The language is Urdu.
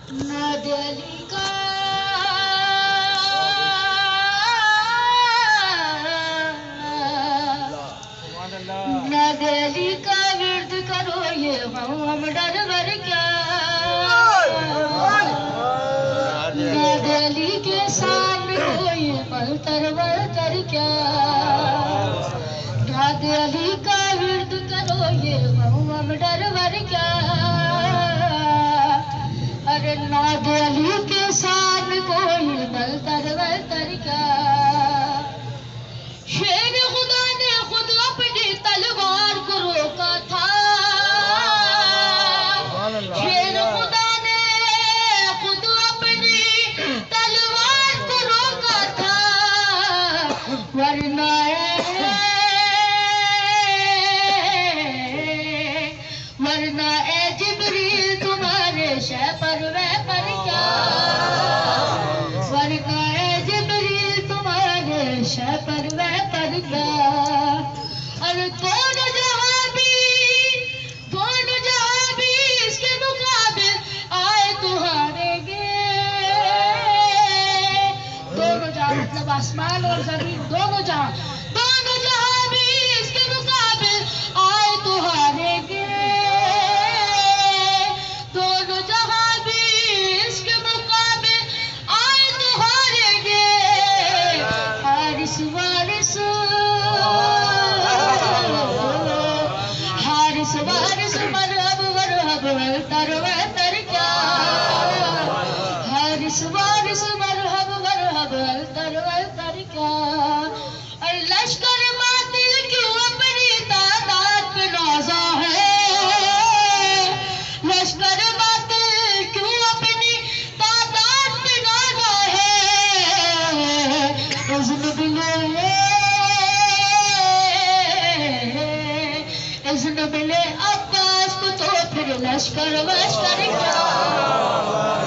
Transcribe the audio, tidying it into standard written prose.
دلی کا دلی کا ورد کرو یہ ہم ڈر بر کیا دلی کے سامنے کوئی منتر ورتر کیا دلی کا ورد کرو یہ ہم ڈر بر کیا ارے دلی کے سامنے کوئی منتر ورتر کیا شیر خدا نے خود اپنی تلوار کو روکا تھا شیر خدا نے خود اپنی تلوار کو روکا تھا ورنہ اے جبریل تمہارے شہ پر وہ پر کیا ورنہ اے جبریل تمہارے شہ پر وہ پر کیا اور دونوں جہاں بھی اس کے مقابل آئے تو ہاریں گے دونوں جہاں مطلب آسمان اور زمین دونوں جہاں بھی اس کے مقابل آئے تو ہاریں گے دونوں جہاں بھی اس کے مقابل آئے تو ہاریں گے حارث وارث مرحب مرحب ولتر وتر کیا حارث وارث مرحب مرحب ولتر وتر کیا اور لشکر باطل کیوں اپنی تعداد پہ نازا ہے لشکر باطل کیوں اپنی تعداد پہ نازا ہے اذن ملے عباس کو تو پھر لشکر وشکر کیا